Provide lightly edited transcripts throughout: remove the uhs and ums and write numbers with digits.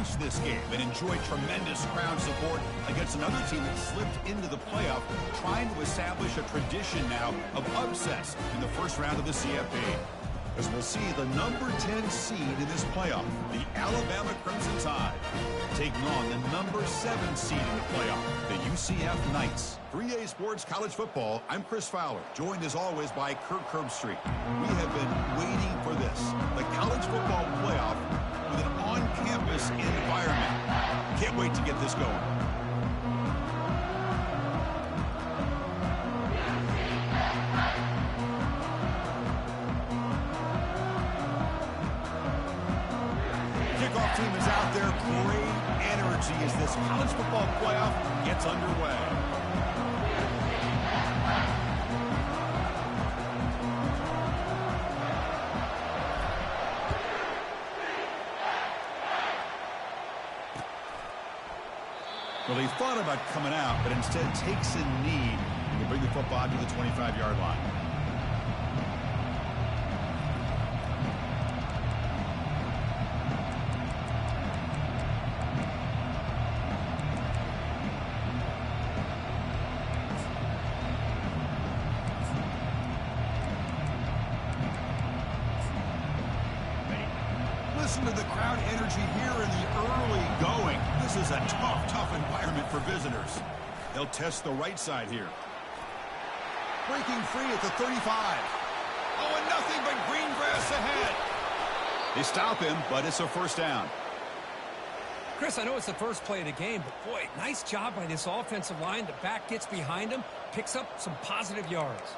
clinch this game and enjoy tremendous crowd support against another team that slipped into the playoff, trying to establish a tradition now of upsets in the first round of the CFP. As we'll see the number 10 seed in this playoff, the Alabama Crimson Tide, taking on the number 7 seed in the playoff, the UCF Knights. 3A Sports College Football, I'm Chris Fowler, joined as always by Kirk Herbstreit. We have been waiting for this, the college football playoff with an on-campus environment. Can't wait to get this going. Kickoff team is out there. Great energy as this college football playoff gets underway. Well, he thought about coming out, but instead takes a knee to bring the football to the 25-yard line. Listen to the crowd energy here in the early going. This is a tough environment for visitors. They'll test the right side here. Breaking free at the 35. Oh, and nothing but green grass ahead. They stop him, but it's a first down. Chris, I know it's the first play of the game, but boy, nice job by this offensive line. The back gets behind him, picks up some positive yards.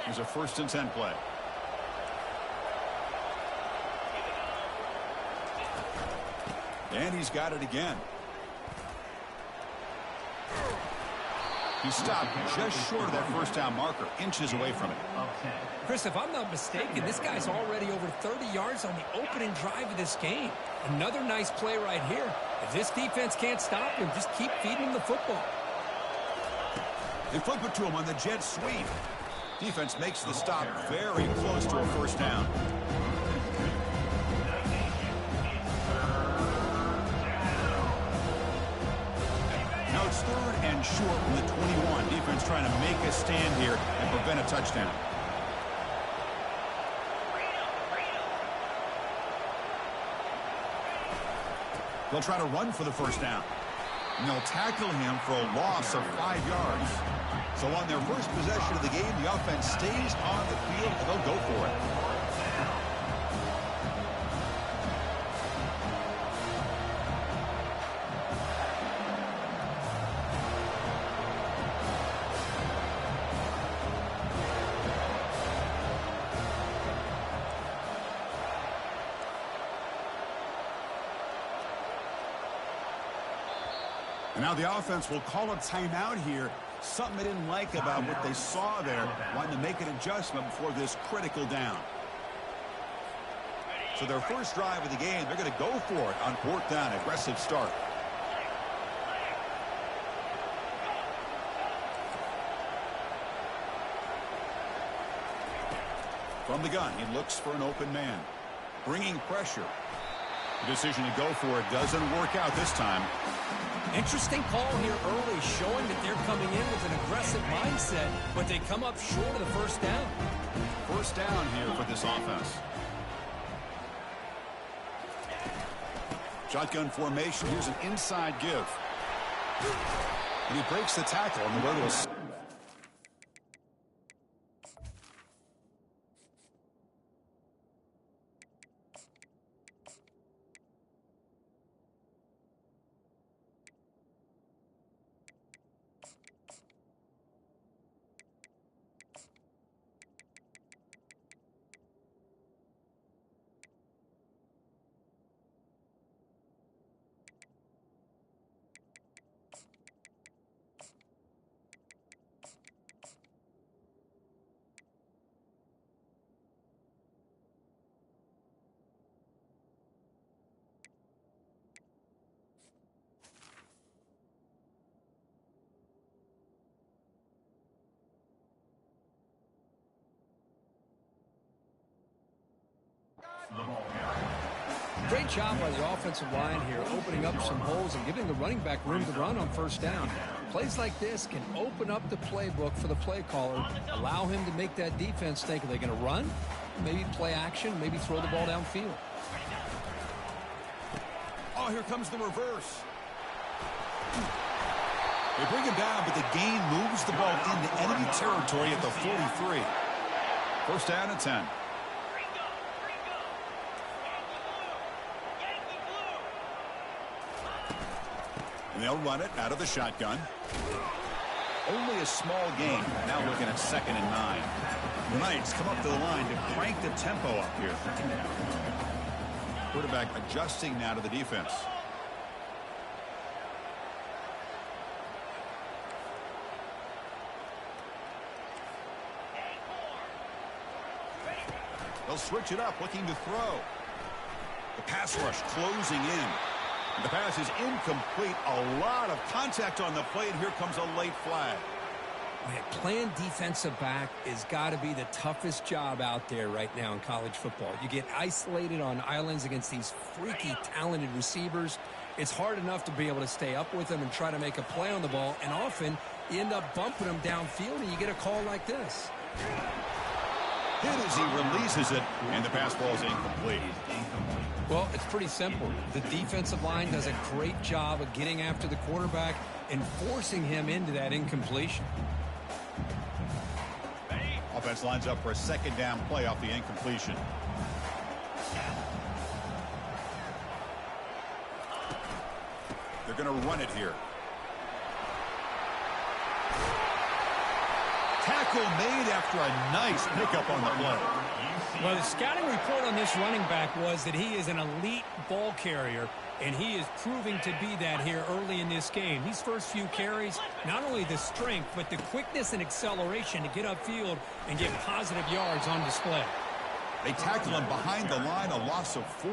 Here's a 1st and 10 play. And he's got it again. He stopped just short of that first down marker, inches away from it. Chris, if I'm not mistaken, this guy's already over 30 yards on the opening drive of this game. Another nice play right here. If this defense can't stop him, just keep feeding him the football. They flip it to him on the jet sweep. Defense makes the stop very close to a first down. Now it's 3rd and short from the 21. Defense trying to make a stand here and prevent a touchdown. They'll try to run for the first down. And they'll tackle him for a loss of 5 yards. So on their first possession of the game, the offense stays on the field and they'll go for it. And now the offense will call a timeout here. Something they didn't like about what they saw there. Wanting to make an adjustment before this critical down. So their first drive of the game, they're going to go for it on 4th down. Aggressive start. From the gun, he looks for an open man. Bringing pressure. The decision to go for it doesn't work out this time. Interesting call here early, showing that they're coming in with an aggressive mindset, but they come up short of the first down. First down here for this offense. Shotgun formation. Here's an inside give. And he breaks the tackle on the way to a... Great job by the offensive line here, opening up some holes and giving the running back room to run on first down. Plays like this can open up the playbook for the play caller, allow him to make that defense think, are they going to run? Maybe play action, maybe throw the ball downfield. Oh, here comes the reverse. They bring him down, but the gain moves the ball into enemy territory at the 43. First down and 10. And they'll run it out of the shotgun. Only a small gain. Now looking at 2nd and 9. The Knights come up to the line to crank the tempo up here. Quarterback adjusting now to the defense. They'll switch it up, looking to throw. The pass rush closing in. The pass is incomplete. A lot of contact on the play, and here comes a late flag. Man, playing defensive back has got to be the toughest job out there right now in college football. You get isolated on islands against these freaky, talented receivers. It's hard enough to be able to stay up with them and try to make a play on the ball, and often you end up bumping them downfield, and you get a call like this. Hit as he releases it, and the pass ball is incomplete. Well, it's pretty simple. The defensive line does a great job of getting after the quarterback and forcing him into that incompletion. Offense lines up for a 2nd down play off the incompletion. They're going to run it here. Tackle made after a nice pickup on the play. Well, the scouting report on this running back was that he is an elite ball carrier, and he is proving to be that here early in this game. These first few carries, not only the strength, but the quickness and acceleration to get upfield and get positive yards on display. They tackle him behind the line, a loss of 4.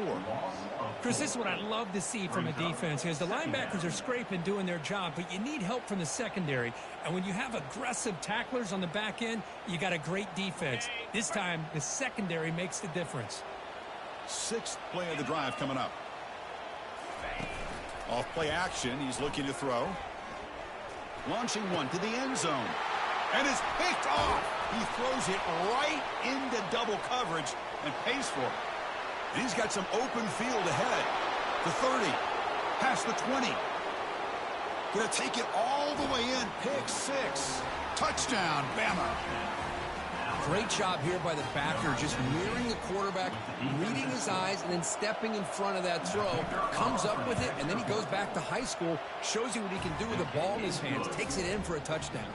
Chris, this is what I love to see from a defense is the linebackers are scraping, doing their job, but you need help from the secondary. And when you have aggressive tacklers on the back end, you got a great defense. This time, the secondary makes the difference. 6th play of the drive coming up. Off play action, he's looking to throw. Launching one to the end zone. And it's picked off. He throws it right into double coverage and pays for it. And he's got some open field ahead. The 30, past the 20. Going to take it all the way in. Pick 6. Touchdown, Bama. Great job here by the backer, just mirroring the quarterback, reading his eyes, and then stepping in front of that throw. Comes up with it, and then he goes back to high school, shows you what he can do with the ball in his hands, takes it in for a touchdown.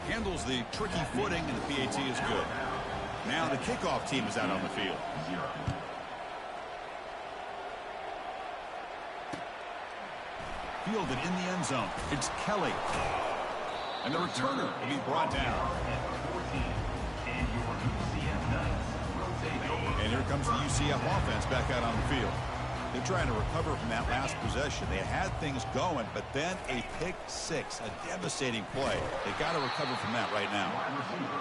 Handles the tricky footing, and the PAT is good. Now the kickoff team is out on the field. Fielded in the end zone. It's Kelly. And the returner will be brought down. And here comes the UCF offense back out on the field. They're trying to recover from that last possession. They had things going, but then a pick 6, a devastating play. They got to recover from that right now.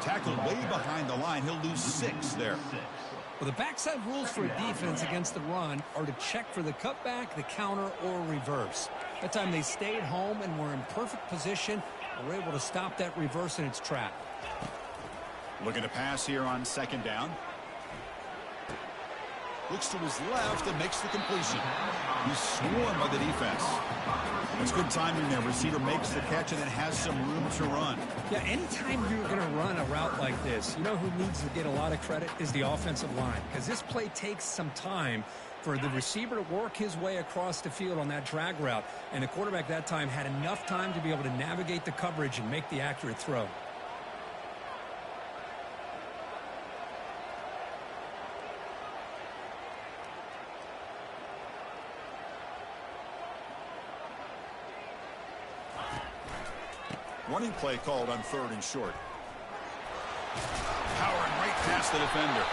Tackled way behind the line. He'll lose 6 there. Well, the backside rules for a defense against the run are to check for the cutback, the counter, or reverse. That time they stayed home and were in perfect position and were able to stop that reverse in its track. Looking to pass here on 2nd down. Looks to his left and makes the completion. He's swarmed by the defense. It's good timing there. Receiver makes the catch and then has some room to run. Yeah, anytime you're going to run a route like this, you know who needs to get a lot of credit is the offensive line. Because this play takes some time for the receiver to work his way across the field on that drag route. And the quarterback that time had enough time to be able to navigate the coverage and make the accurate throw. Running play called on 3rd and short. Powering right past the defender.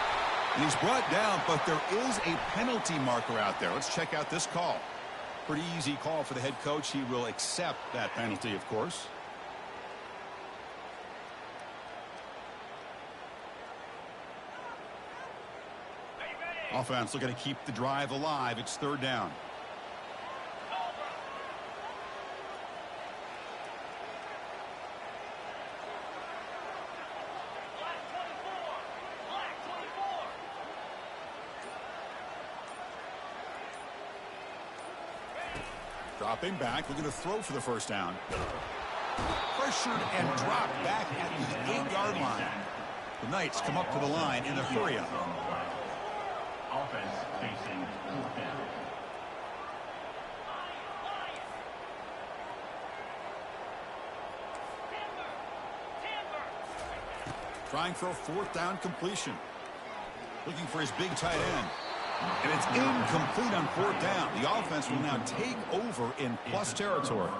And he's brought down, but there is a penalty marker out there. Let's check out this call. Pretty easy call for the head coach. He will accept that penalty, of course. Offense looking to keep the drive alive. It's third down. Dropping back, looking to throw for the first down. Pressured and dropped back at the 8-yard line. The Knights come up to the line in a hurry-up. Offense facing fourth down. Trying for a fourth down completion. Looking for his big tight end. And it's incomplete on fourth down. The offense will now take over in plus territory.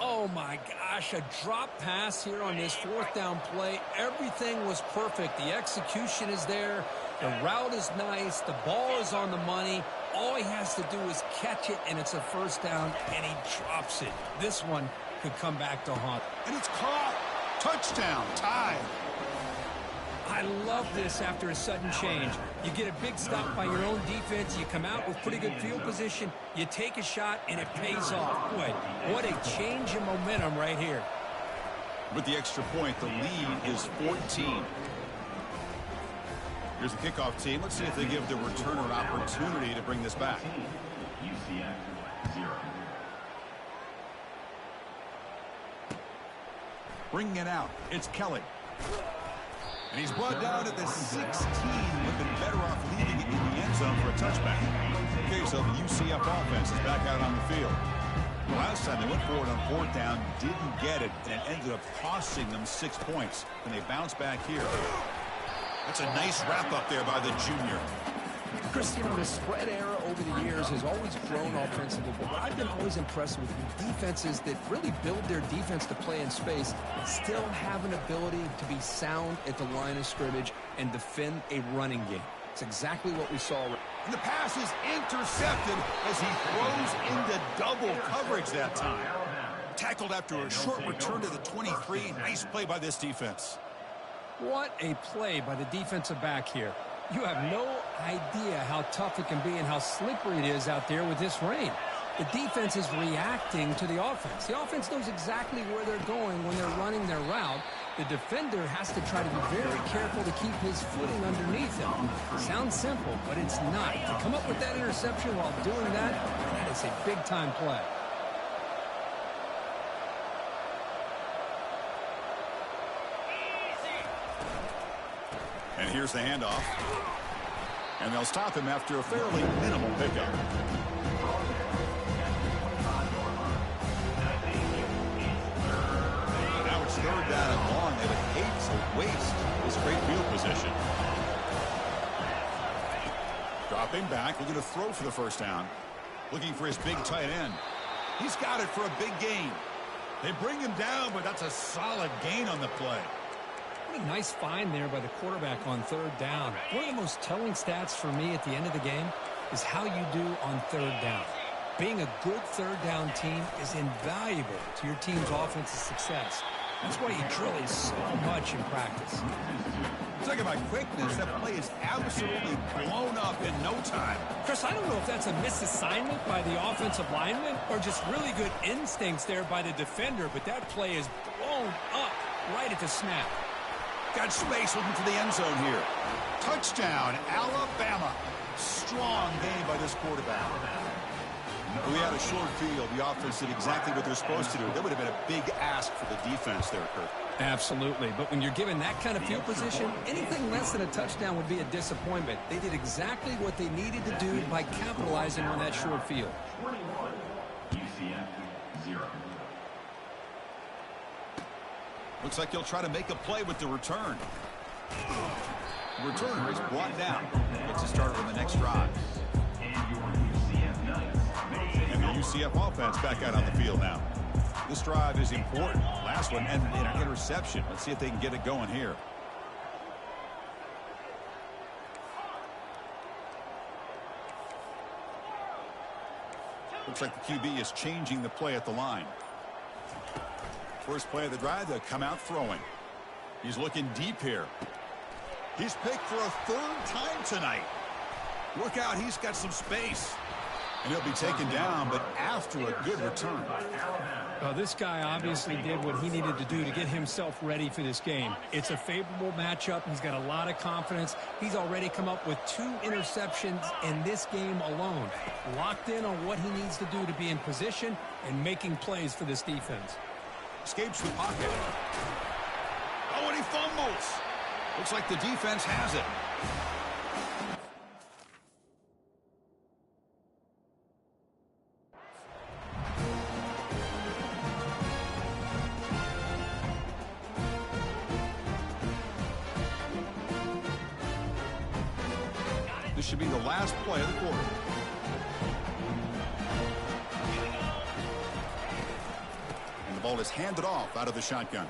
Oh, my gosh, a drop pass here on this fourth down play. Everything was perfect. The execution is there. The route is nice. The ball is on the money. All he has to do is catch it, and it's a first down, and he drops it. This one could come back to haunt. And it's caught. Touchdown. Tied. I love this after a sudden change. You get a big stop by your own defense. You come out with pretty good field position. You take a shot, and it pays off. Boy, what a change in momentum right here. With the extra point, the lead is 14. Here's the kickoff team. Let's see if they give the returner an opportunity to bring this back. UCF 0. Bringing it out. It's Kelly. And he's brought down at the 16. Would have been better off leaving it in the end zone for a touchback. Okay, so the UCF offense is back out on the field. The last time they went forward on fourth down, didn't get it, and it ended up costing them 6 points. And they bounce back here. That's a nice wrap up there by the junior. Chris, you know, the spread era over the years has always grown offensively, but I've been always impressed with defenses that really build their defense to play in space and still have an ability to be sound at the line of scrimmage and defend a running game. It's exactly what we saw. And the pass is intercepted as he throws into double coverage that time. Tackled after a short return to the 23. Nice play by this defense. What a play by the defensive back here. You have no idea how tough it can be and how slippery it is out there with this rain. The defense is reacting to the offense. The offense knows exactly where they're going when they're running their route. The defender has to try to be very careful to keep his footing underneath him. Sounds simple, but it's not. To come up with that interception while doing that, that is a big-time play. And here's the handoff. And they'll stop him after a fairly minimal pickup. Now it's third down and long. They would hate to waste this great field position. Dropping back, looking to throw for the first down. Looking for his big tight end. He's got it for a big gain. They bring him down, but that's a solid gain on the play. What a nice find there by the quarterback on third down. One of the most telling stats for me at the end of the game is how you do on third down. Being a good third down team is invaluable to your team's offensive success. That's why you drill it so much in practice. Talking about quickness, that play is absolutely blown up in no time. Chris, I don't know if that's a misassignment by the offensive lineman or just really good instincts there by the defender, but that play is blown up right at the snap. Got space looking for the end zone here. Touchdown, Alabama. Strong game by this quarterback. We had a short field. The offense did exactly what they're supposed to do. That would have been a big ask for the defense there, Kurt. Absolutely. But when you're given that kind of field position, anything less than a touchdown would be a disappointment. They did exactly what they needed to do by capitalizing on that short field. 21, UCF 0. Looks like he'll try to make a play with the return. The returner is brought down. Gets a starter on the next drive. And the UCF offense back out on the field now. This drive is important. Last one ended in an interception. Let's see if they can get it going here. Looks like the QB is changing the play at the line. First play of the drive, they'll come out throwing. He's looking deep here. He's picked for a third time tonight. Look out, he's got some space. And he'll be taken down, but after a good return. This guy obviously did what he needed to do to get himself ready for this game. It's a favorable matchup. He's got a lot of confidence. He's already come up with 2 interceptions in this game alone. Locked in on what he needs to do to be in position and making plays for this defense. Escapes the pocket. Oh, and he fumbles. Looks like the defense has it. This should be the last play of the quarter. And the ball is handed off out of the shotgun.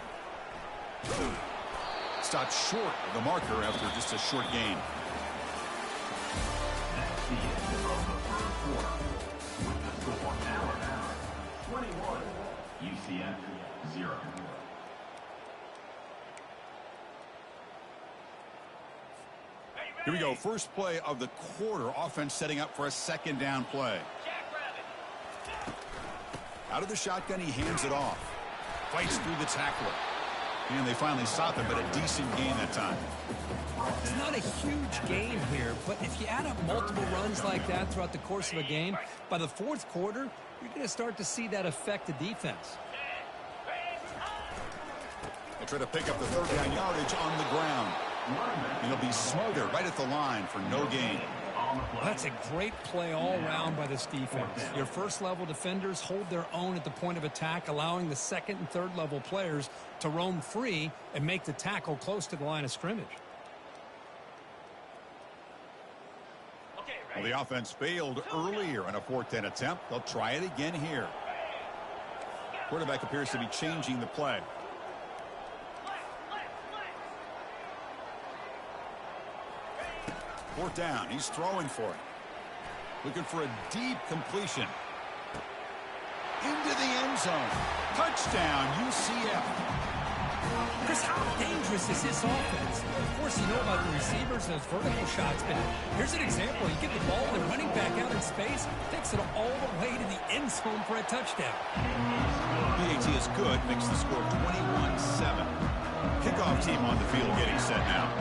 Stopped short of the marker after just a short gain. That's the end of the first quarter. With the score, Alabama 21, UCF 0. Here we go. First play of the quarter. Offense setting up for a second down play. Out of the shotgun, he hands it off. Fights through the tackler. And they finally stop him, but a decent gain that time. It's not a huge game here, but if you add up multiple runs like that throughout the course of a game, by the fourth quarter, you're going to start to see that affect the defense. They try to pick up the third down yardage on the ground. And he'll be smothered right at the line for no gain. That's a great play all around by this defense. Your first-level defenders hold their own at the point of attack, allowing the second and third-level players to roam free and make the tackle close to the line of scrimmage. Well, the offense failed earlier in a 4th down attempt. They'll try it again here. Quarterback appears to be changing the play. Fourth down. He's throwing for it. Looking for a deep completion. Into the end zone. Touchdown, UCF. Chris, how dangerous is this offense? Of course, you know about the receivers and those vertical shots, but here's an example. You get the ball, the running back out in space, takes it all the way to the end zone for a touchdown. PAT is good. Makes the score 21-7. Kickoff team on the field getting set now.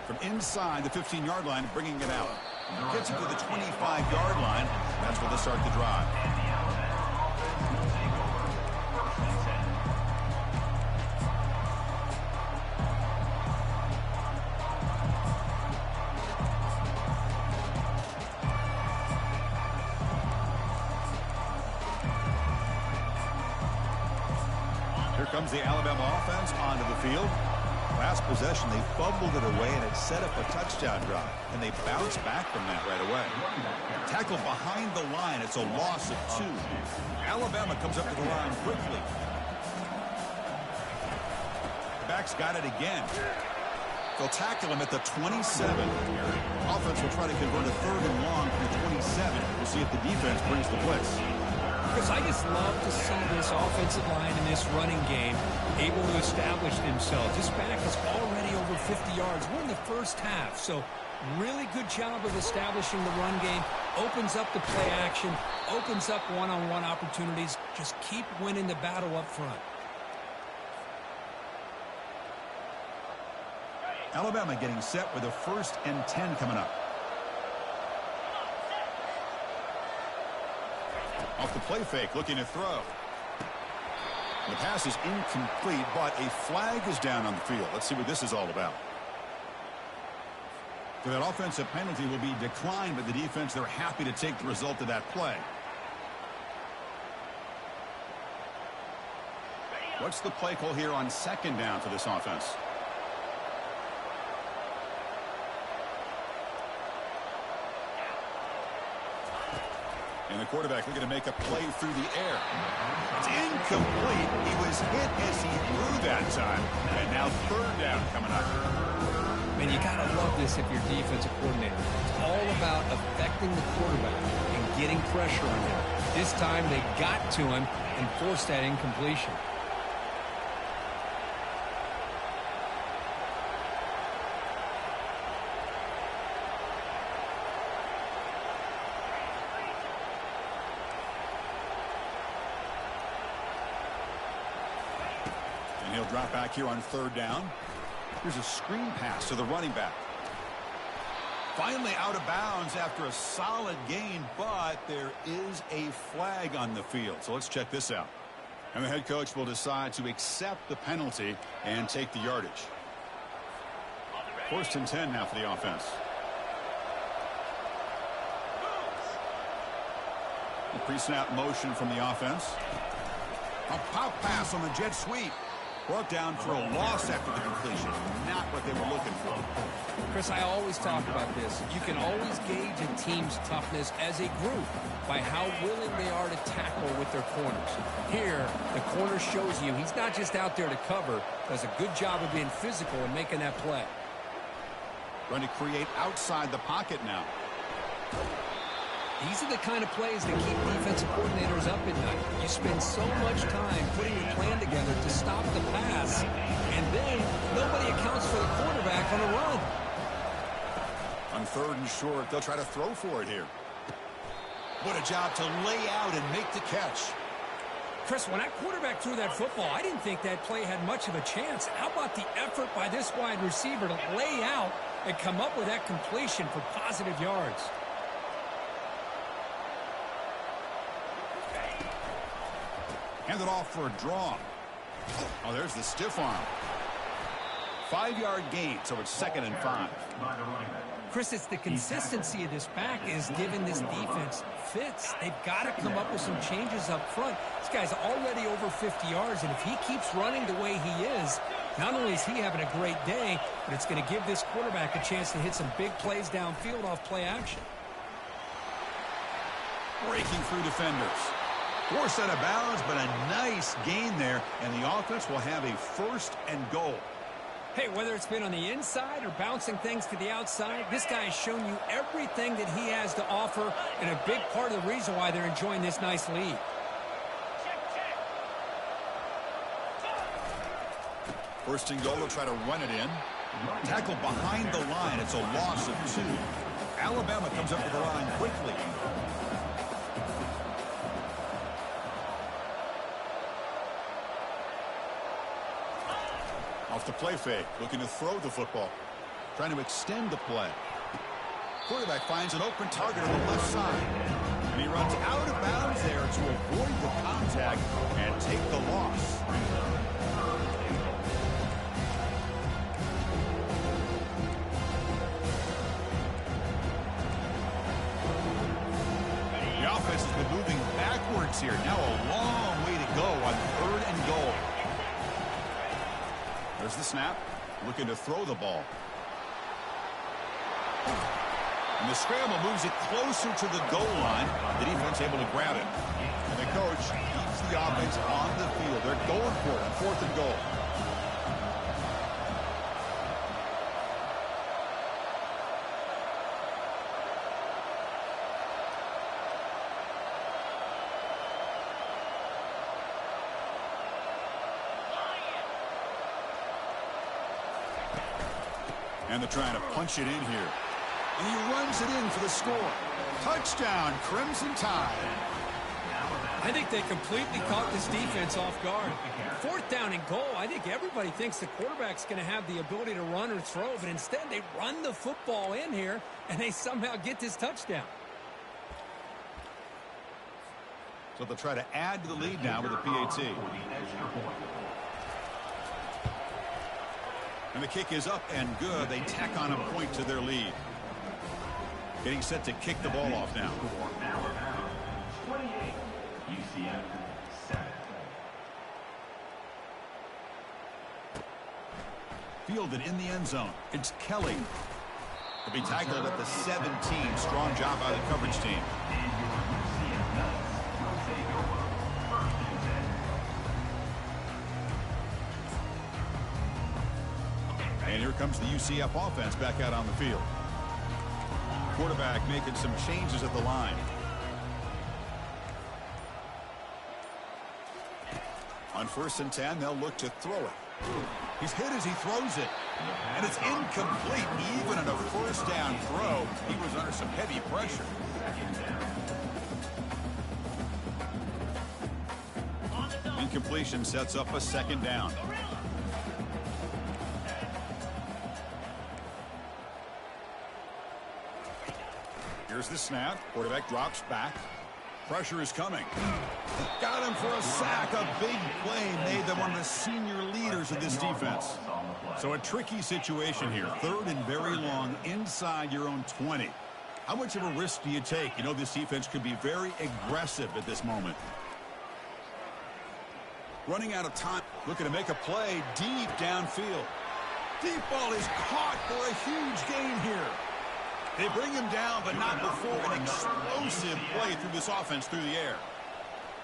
From inside the 15-yard line, bringing it out. Gets it to the 25-yard line. That's where they start the drive. Here comes the Alabama offense onto the field. Last possession, they fumbled it away, and it set up a touchdown drive. And they bounced back from that right away. Tackle behind the line. It's a loss of 2. Alabama comes up to the line quickly. The back's got it again. They'll tackle him at the 27. Offense will try to convert a 3rd and long from the 27. We'll see if the defense brings the blitz. Chris, I just love to see this offensive line in this running game able to establish themselves. This back is already over 50 yards. We're in the first half, so really good job of establishing the run game. Opens up the play action, opens up one-on-one opportunities. Just keep winning the battle up front. Alabama getting set with a 1st and 10 coming up. Off the play fake, looking to throw. The pass is incomplete, but a flag is down on the field. Let's see what this is all about. So that offensive penalty will be declined by the defense. They're happy to take the result of that play. What's the play call here on 2nd down for this offense? And the quarterback looking to make a play through the air. It's incomplete. He was hit as he threw that time. And now 3rd down coming up. Man, you got to love this if you're defensive coordinator. It's all about affecting the quarterback and getting pressure on him. This time they got to him and forced that incompletion. And he'll drop back here on 3rd down. Here's a screen pass to the running back. Finally out of bounds after a solid gain, but there is a flag on the field. So let's check this out. And the head coach will decide to accept the penalty and take the yardage. 1st and 10 now for the offense. The pre-snap motion from the offense. A pop pass on the jet sweep. Brought down for a loss after the completion. Not what they were looking for. Chris, I always talk about this. You can always gauge a team's toughness as a group by how willing they are to tackle with their corners. Here, the corner shows you he's not just out there to cover, does a good job of being physical and making that play. Trying to create outside the pocket now. These are the kind of plays that keep defensive coordinators up at night. You spend so much time putting your plan together to stop the pass, and then nobody accounts for the quarterback on a run. On 3rd and short, they'll try to throw for it here. What a job to lay out and make the catch. Chris, when that quarterback threw that football, I didn't think that play had much of a chance. How about the effort by this wide receiver to lay out and come up with that completion for positive yards? Handed off for a draw. Oh, there's the stiff arm. 5-yard gain, so it's 2nd and 5. Chris, it's the consistency of this back is giving this defense fits. They've got to come up with some changes up front. This guy's already over 50 yards, and if he keeps running the way he is, not only is he having a great day, but it's going to give this quarterback a chance to hit some big plays downfield off play action. Breaking through defenders. Forced out of bounds, but a nice gain there, and the offense will have a 1st and goal. Hey, whether it's been on the inside or bouncing things to the outside, this guy has shown you everything that he has to offer, and a big part of the reason why they're enjoying this nice lead. First and goal, they'll try to run it in. Tackle behind the line. It's a loss of 2. Alabama comes up to the line quickly. Off the play fake, looking to throw the football. Trying to extend the play. Quarterback finds an open target on the left side. And he runs out of bounds there to avoid the contact and take the loss. The offense has been moving backwards here. Now a long way to go on 3rd and goal. There's the snap, looking to throw the ball. And the scramble moves it closer to the goal line. The defense able to grab it. And the coach keeps the offense on the field. They're going for it on 4th and goal. And they're trying to punch it in here. And he runs it in for the score. Touchdown, Crimson Tide. I think they completely caught this defense off guard. 4th down and goal, I think everybody thinks the quarterback's going to have the ability to run or throw, but instead they run the football in here, and they somehow get this touchdown. So they'll try to add to the lead now with a PAT. And the kick is up and good. They tack on a point to their lead. Getting set to kick the ball off now. 28, UCF 7. Fielded in the end zone. It's Kelly. He'll be tackled at the 17. Strong job by the coverage team. And here comes the UCF offense back out on the field. Quarterback making some changes at the line. On 1st and 10, they'll look to throw it. He's hit as he throws it. And it's incomplete. Even on a 1st down throw, he was under some heavy pressure. Incompletion sets up a 2nd down. Here's the snap. Quarterback drops back. Pressure is coming. Got him for a sack. A big play made them one of the senior leaders of this defense. So a tricky situation here. 3rd and very long inside your own 20. How much of a risk do you take? You know this defense could be very aggressive at this moment. Running out of time. Looking to make a play deep downfield. Deep ball is caught for a huge gain here. They bring him down, but not before an explosive play through this offense through the air.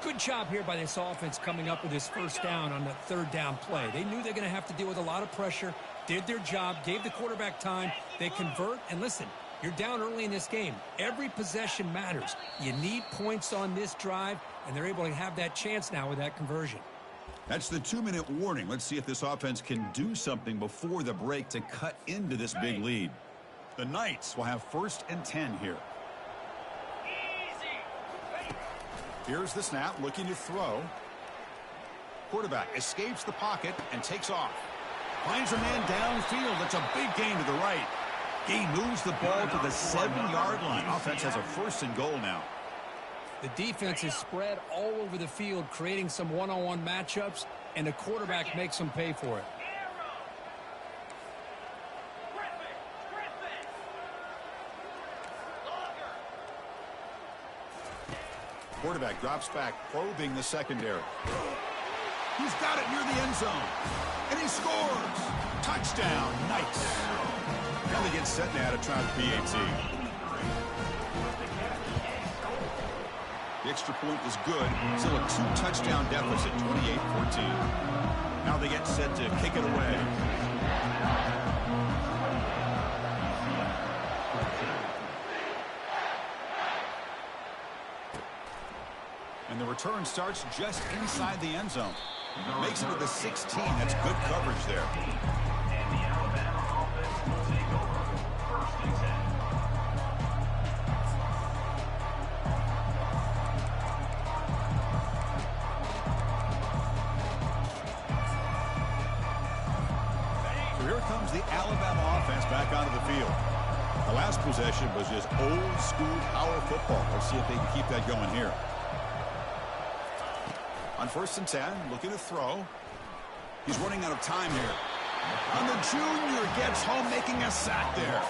Good job here by this offense coming up with this first down on the 3rd down play. They knew they're going to have to deal with a lot of pressure, did their job, gave the quarterback time. They convert, and listen, you're down early in this game. Every possession matters. You need points on this drive, and they're able to have that chance now with that conversion. That's the 2-minute warning. Let's see if this offense can do something before the break to cut into this big lead. The Knights will have 1st and 10 here. Here's the snap, looking to throw. Quarterback escapes the pocket and takes off. Finds a man downfield. That's a big gain to the right. He moves the ball to the 7-yard line. Offense has a 1st and goal now. The defense is spread all over the field, creating some one-on-one matchups, and the quarterback makes them pay for it. Quarterback drops back, probing the secondary. He's got it near the end zone. And he scores. Touchdown, Knights. Now they get set now to try the PAT. The extra point is good. Still a 2-touchdown deficit, 28-14. Now they get set to kick it away. And the return starts just inside the end zone. Makes it to the 16. That's good coverage there. And the Alabama offense will take over 1st and 10. So here comes the Alabama offense back onto the field. The last possession was just old school power football. Let's see if they can keep that going here. On 1st and 10, looking to throw. He's running out of time here. And the junior gets home, making a sack there.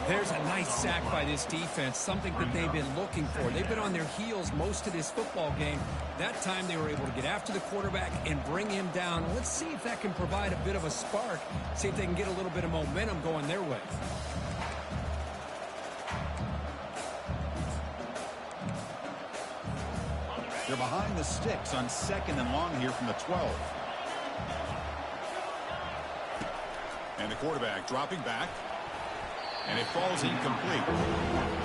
There's a nice sack by this defense, something that they've been looking for. They've been on their heels most of this football game. That time they were able to get after the quarterback and bring him down. Let's see if that can provide a bit of a spark, see if they can get a little bit of momentum going their way. They're behind the sticks on 2nd and long here from the 12. And the quarterback dropping back. And it falls incomplete.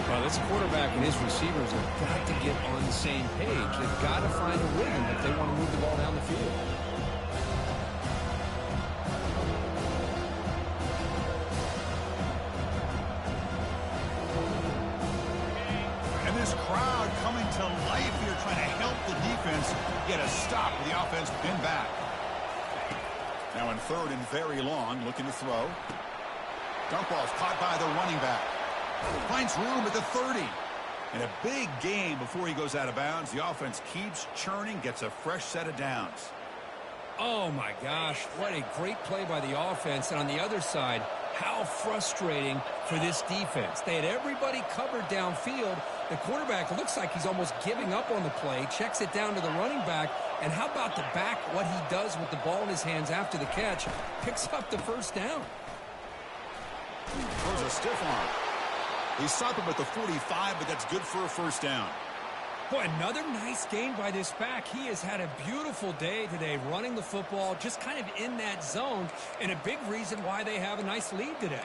Well, this quarterback and his receivers have got to get on the same page. They've got to find a rhythm if they want to move the ball down the field. And this crowd coming to life here, trying to help the defense get a stop with the offense pinned back. Now in 3rd and very long, looking to throw. Dump off caught by the running back. Finds room at the 30. And a big gain before he goes out of bounds. The offense keeps churning, gets a fresh set of downs. Oh, my gosh. What a great play by the offense. And on the other side, how frustrating for this defense. They had everybody covered downfield. The quarterback looks like he's almost giving up on the play. Checks it down to the running back. And how about the back, what he does with the ball in his hands after the catch? Picks up the 1st down. Throws a stiff arm. He stopped him at the 45, but that's good for a 1st down. Boy, another nice gain by this back. He has had a beautiful day today running the football, just kind of in that zone, and a big reason why they have a nice lead today.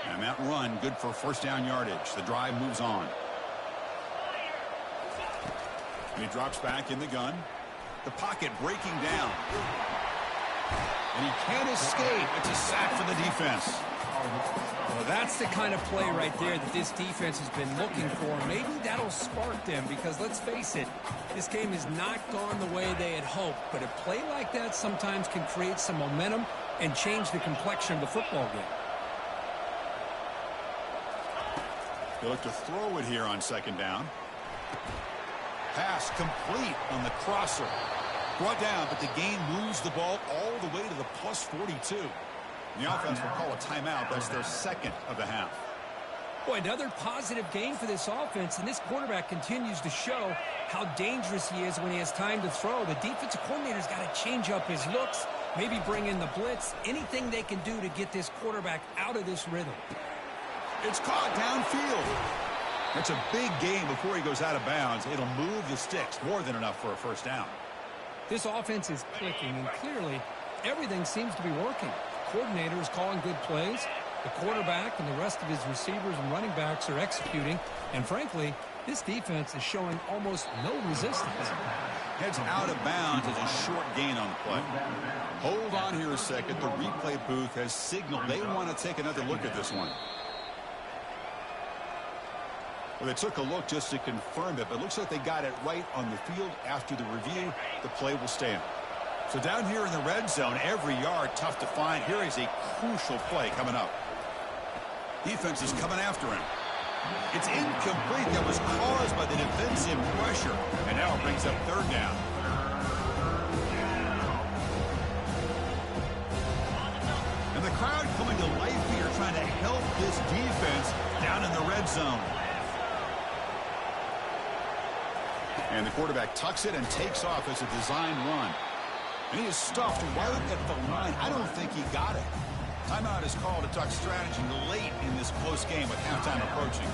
And that run, good for 1st down yardage. The drive moves on. And he drops back in the gun. The pocket breaking down. And he can't escape. It's a sack for the defense. Well, that's the kind of play right there that this defense has been looking for. Maybe that'll spark them because, let's face it, this game has not gone the way they had hoped. But a play like that sometimes can create some momentum and change the complexion of the football game. They look to throw it here on second down. Pass complete on the crosser. Brought down, but the game moves the ball all the way to the plus 42. The offense will call a timeout. That's their second of the half. Boy, another positive game for this offense, and this quarterback continues to show how dangerous he is when he has time to throw. The defensive coordinator's got to change up his looks, maybe bring in the blitz, anything they can do to get this quarterback out of this rhythm. It's caught downfield. That's a big game before he goes out of bounds. It'll move the sticks, more than enough for a first down. This offense is clicking, and clearly everything seems to be working. The coordinator is calling good plays. The quarterback and the rest of his receivers and running backs are executing. And frankly, this defense is showing almost no resistance. Heads out of bounds as a short gain on the play. Hold on here a second. The replay booth has signaled they want to take another look at this one. Well, they took a look just to confirm it, but it looks like they got it right on the field. After the review, the play will stand. So down here in the red zone, every yard tough to find. Here is a crucial play coming up. Defense is coming after him. It's incomplete. That was caused by the defensive pressure. And now it brings up third down. And the crowd coming to life here, trying to help this defense down in the red zone. And the quarterback tucks it and takes off as a design run. And he is stuffed right at the line. I don't think he got it. Timeout is called to talk strategy late in this close game with halftime approaching.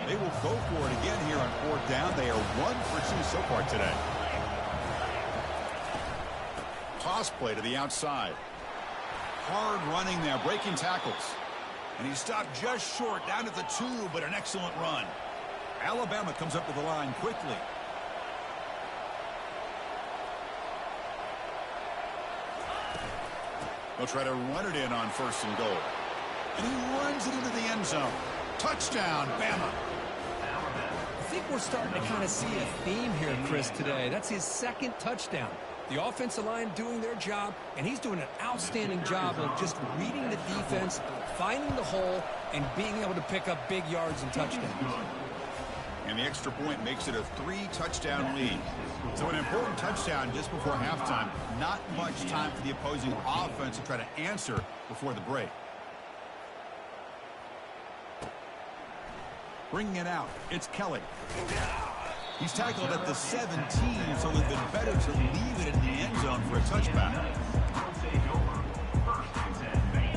They will go for it again here on fourth down. They are 1 for 2 so far today. Toss play to the outside. Hard running there, breaking tackles. And he stopped just short, down at the 2, but an excellent run. Alabama comes up to the line quickly. They'll try to run it in on first and goal. And he runs it into the end zone. Touchdown, Bama. I think we're starting to kind of see a theme here, Chris, today. That's his second touchdown. The offensive line doing their job, and he's doing an outstanding job of just reading the defense, finding the hole, and being able to pick up big yards and touchdowns. And the extra point makes it a 3-touchdown lead. So an important touchdown just before halftime. Not much time for the opposing offense to try to answer before the break. Bringing it out, it's Kelly. He's tackled at the 17, so it would have been better to leave it in the end zone for a touchback.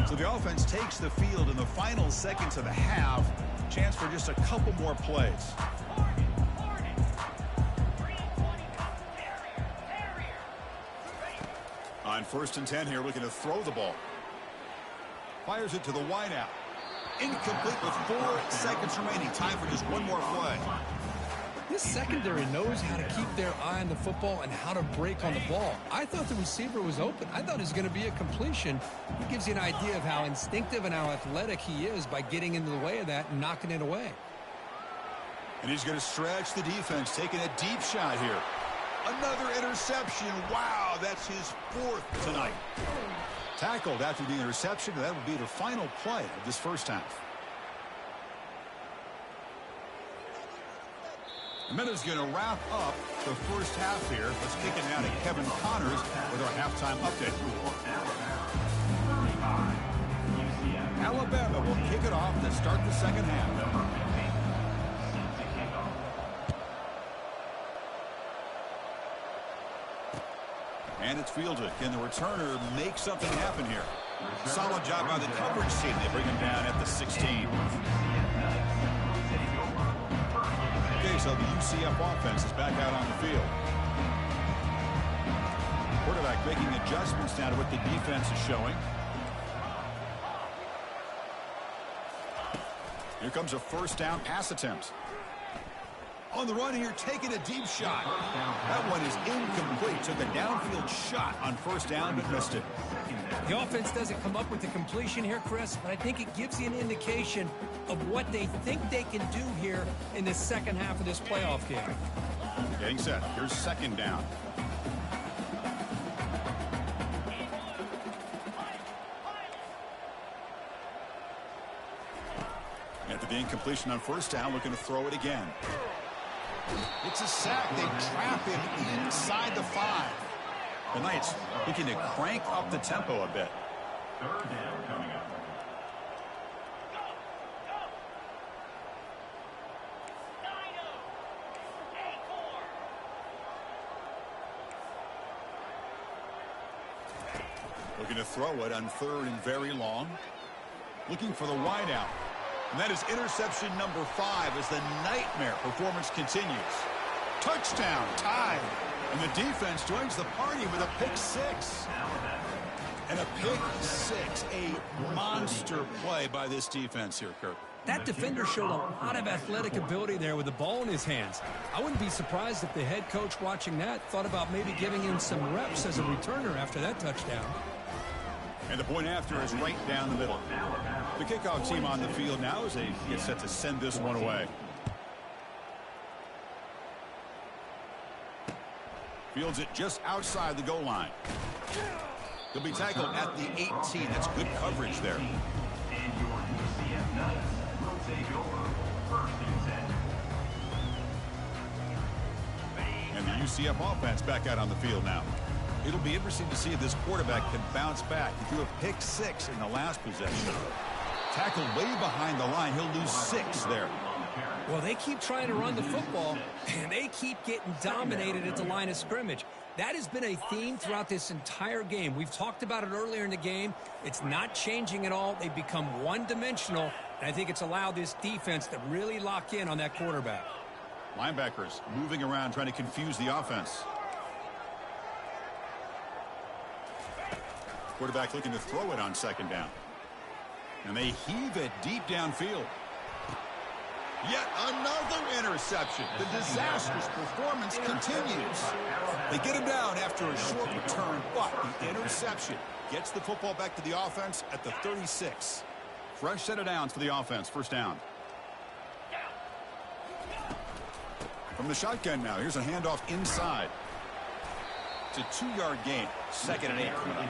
So the offense takes the field in the final seconds of the half. Chance for just a couple more plays. On 1st and 10 here, looking to throw the ball. Fires it to the wideout. Incomplete with 4 seconds remaining. Time for just one more play. This secondary knows how to keep their eye on the football and how to break on the ball. I thought the receiver was open. I thought it was going to be a completion. It gives you an idea of how instinctive and how athletic he is by getting into the way of that and knocking it away. And he's going to stretch the defense, taking a deep shot here. Another interception. Wow, that's his 4th tonight. Tackled after the interception. That will be the final play of this first half. The minute's going to wrap up the first half here. Let's kick it now to Kevin Connors with our halftime update. Alabama will kick it off to start the second half. And it's fielded. Can the returner make something happen here? Solid job by the coverage team. They bring him down at the 16. Okay, so the UCF offense is back out on the field. Quarterback making adjustments now to what the defense is showing. Here comes a first down pass attempt. On the run here, taking a deep shot. That one is incomplete. Took a downfield shot on first down, but missed it. The offense doesn't come up with the completion here, Chris, but I think it gives you an indication of what they think they can do here in the second half of this playoff game. Getting set. Here's second down. After the incompletion on first down, looking to throw it again. It's a sack. They trap him inside the 5. The Knights looking to crank up the tempo a bit. Third down coming up. Looking to throw it on third and very long. Looking for the wideout. And that is interception number 5 as the nightmare performance continues. Touchdown, tied. And the defense joins the party with a pick 6. And a pick 6, a monster play by this defense here, Kirk. That defender showed a lot of athletic ability there with the ball in his hands. I wouldn't be surprised if the head coach watching that thought about maybe giving him some reps as a returner after that touchdown. And the point after is right down the middle. The kickoff team on the field now as they get set to send this one away. Fields it just outside the goal line. He'll be tackled at the 18. That's good coverage there. And your UCF Knights will take over first and 10. And the UCF offense back out on the field now. It'll be interesting to see if this quarterback can bounce back. He threw a pick 6 in the last possession. Tackled way behind the line. He'll lose 6 there. Well, they keep trying to run the football, and they keep getting dominated at the line of scrimmage. That has been a theme throughout this entire game. We've talked about it earlier in the game. It's not changing at all. They've become one-dimensional, and I think it's allowed this defense to really lock in on that quarterback. Linebackers moving around trying to confuse the offense. Quarterback looking to throw it on second down. And they heave it deep downfield. Yet another interception. The disastrous performance continues. They get him down after a short return, but the interception gets the football back to the offense at the 36. Fresh set of downs for the offense. First down. From the shotgun now, here's a handoff inside. It's a 2-yard gain. Second and 8 coming up.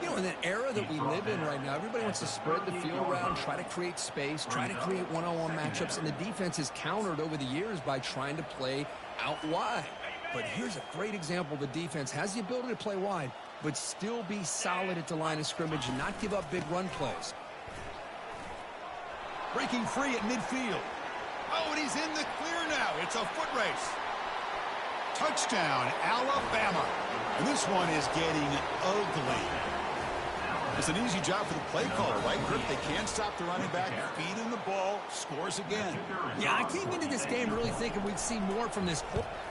You know, in that era that we live in right now, everybody wants to spread the field around, try to create space, try to create one-on-one matchups, and the defense is countered over the years by trying to play out wide. But here's a great example. The defense has the ability to play wide, but still be solid at the line of scrimmage and not give up big run plays. Breaking free at midfield. Oh, and he's in the clear now. It's a foot race. Touchdown, Alabama. And this one is getting ugly. It's an easy job for the play caller, right, Kirk? They can't stop the running back, feed him the ball, scores again. Yeah, I came into this game really thinking we'd see more from this.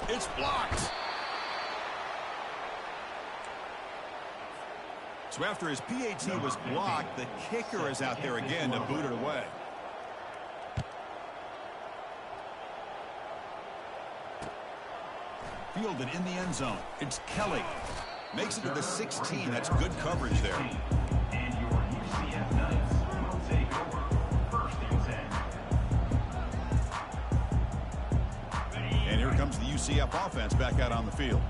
It's blocked. So after his PAT was blocked, the kicker is out there again to boot it away. Fielded in the end zone. It's Kelly. Makes it to the 16. That's good coverage there. And your UCF Knights will take over first and 10. And here comes the UCF offense back out on the field.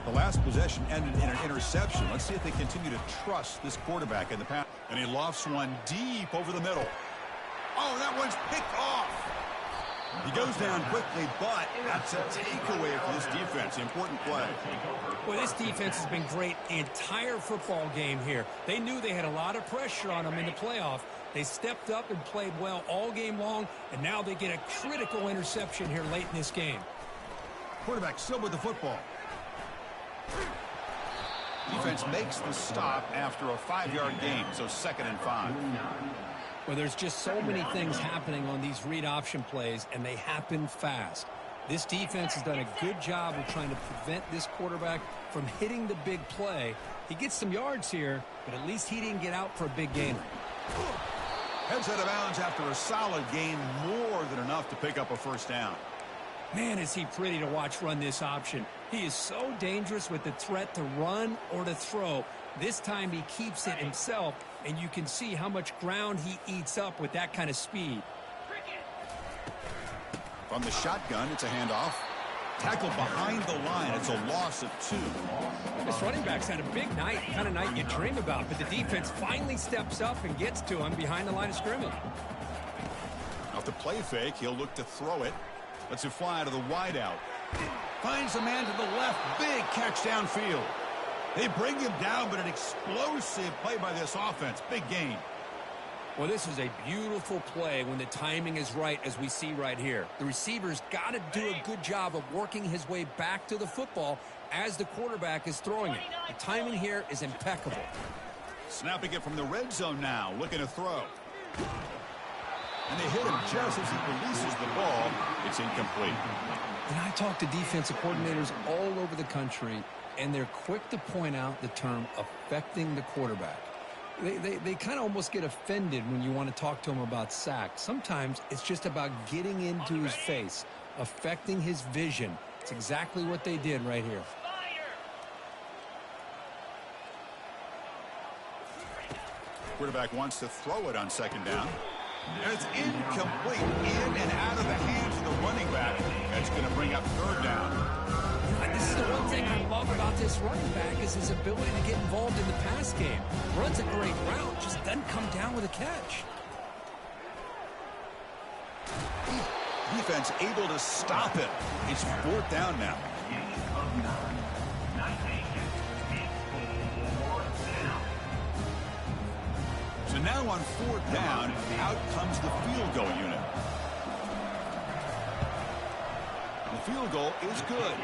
The last possession ended in an interception. Let's see if they continue to trust this quarterback in the pass. And he lofts one deep over the middle. Oh, that one's picked off. He goes down quickly, but that's a takeaway for this defense. Important play. Well, this defense has been great the entire football game here. They knew they had a lot of pressure on them in the playoff. They stepped up and played well all game long, and now they get a critical interception here late in this game. Quarterback still with the football. Defense makes the stop after a 5-yard gain, so 2nd and 5. Well, there's just so many things happening on these read option plays, and they happen fast. This defense has done a good job of trying to prevent this quarterback from hitting the big play. He gets some yards here, but at least he didn't get out for a big gainer. Heads out of bounds after a solid gain, more than enough to pick up a first down. Man, is he pretty to watch run this option. He is so dangerous with the threat to run or to throw. This time he keeps it himself, and you can see how much ground he eats up with that kind of speed. From the shotgun, it's a handoff. Tackled behind the line. It's a loss of 2. This running back's had a big night, kind of night you dream about, but the defense finally steps up and gets to him behind the line of scrimmage. Off the play fake, he'll look to throw it. Lets it fly to the wideout. Finds a man to the left. Big catch downfield. They bring him down, but an explosive play by this offense. Big gain. Well, this is a beautiful play when the timing is right, as we see right here. The receiver's got to do a good job of working his way back to the football as the quarterback is throwing it. The timing here is impeccable. Snapping it from the red zone now, looking to throw. And they hit him just as he releases the ball. It's incomplete. And I talk to defensive coordinators all over the country, and they're quick to point out the term affecting the quarterback. They kind of almost get offended when you want to talk to them about sacks. Sometimes it's just about getting into his face, affecting his vision. It's exactly what they did right here. Quarterback wants to throw it on second down. And it's incomplete. In and out of the hands of the running back. That's going to bring up third down. This is the one thing I love about this running back is his ability to get involved in the pass game. Runs a great route, just doesn't come down with a catch. Defense able to stop it. It's fourth down now. So now on fourth down, out comes the field goal unit. The field goal is good.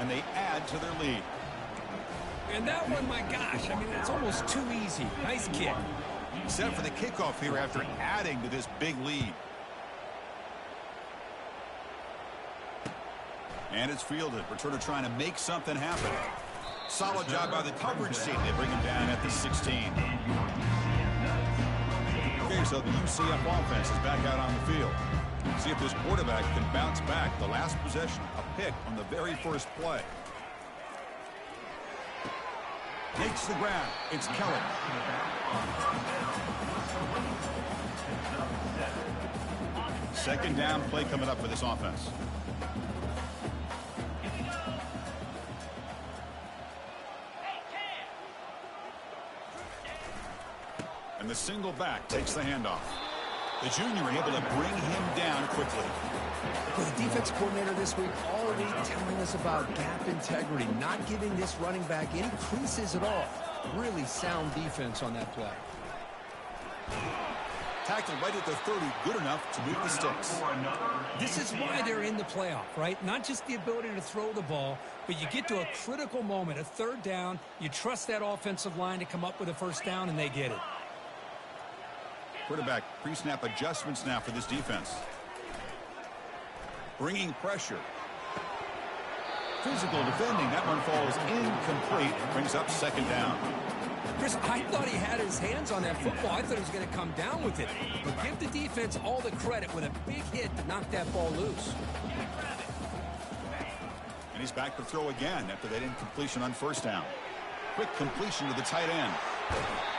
And they add to their lead. And that one, my gosh, I mean, it's almost too easy. Nice kick. Set for the kickoff here after adding to this big lead. And it's fielded. Returner trying to make something happen. Solid job by the coverage team. They bring him down at the 16. Okay, so the UCF offense is back out on the field. See if this quarterback can bounce back. The last possession, a pick on the very first play. Takes the grab. It's Kelly. Second down play coming up for this offense. And the single back takes the handoff. The junior able to bring him down quickly. Well, the defense coordinator this week already telling us about gap integrity, not giving this running back any creases at all. Really sound defense on that play. Tackled right at the 30, good enough to move the sticks. This is why they're in the playoff, right? Not just the ability to throw the ball, but you get to a critical moment, a third down, you trust that offensive line to come up with a first down, and they get it. Quarterback pre-snap adjustments now for this defense. Bringing pressure. Physical defending. That one falls incomplete. Brings up second down. Chris, I thought he had his hands on that football. I thought he was going to come down with it. But give the defense all the credit with a big hit to knock that ball loose. And he's back to throw again after that incompletion on first down. Quick completion to the tight end.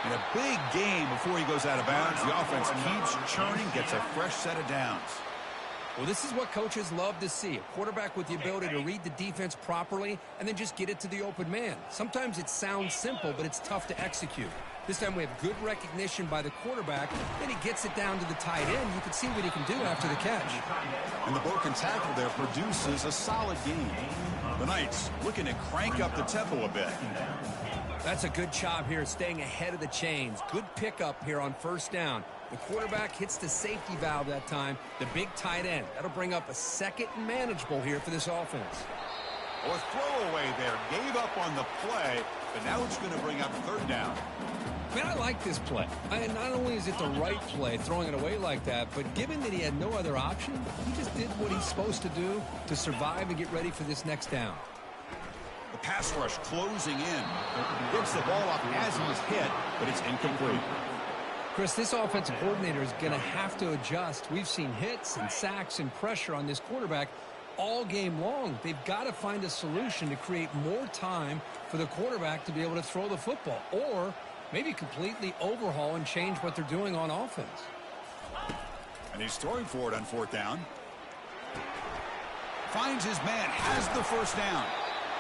And a big game before he goes out of bounds. The offense keeps churning, gets a fresh set of downs. Well, this is what coaches love to see. A quarterback with the ability to read the defense properly and then just get it to the open man. Sometimes it sounds simple, but it's tough to execute. This time we have good recognition by the quarterback. Then he gets it down to the tight end. You can see what he can do after the catch. And the broken tackle there produces a solid game. The Knights looking to crank up the tempo a bit. That's a good job here, staying ahead of the chains. Good pickup here on first down. The quarterback hits the safety valve that time, the big tight end. That'll bring up a second and manageable here for this offense. Well, a throwaway there. Gave up on the play, but now it's going to bring up third down. Man, I like this play. Not only is it the right play, throwing it away like that, but given that he had no other option, he just did what he's supposed to do to survive and get ready for this next down. The pass rush closing in. Gets the ball off as he's hit, but it's incomplete. Chris, this offensive coordinator is going to have to adjust. We've seen hits and sacks and pressure on this quarterback, all game long. They've got to find a solution to create more time for the quarterback to be able to throw the football, or maybe completely overhaul and change what they're doing on offense. And he's throwing for it on 4th down. Finds his man, has the first down.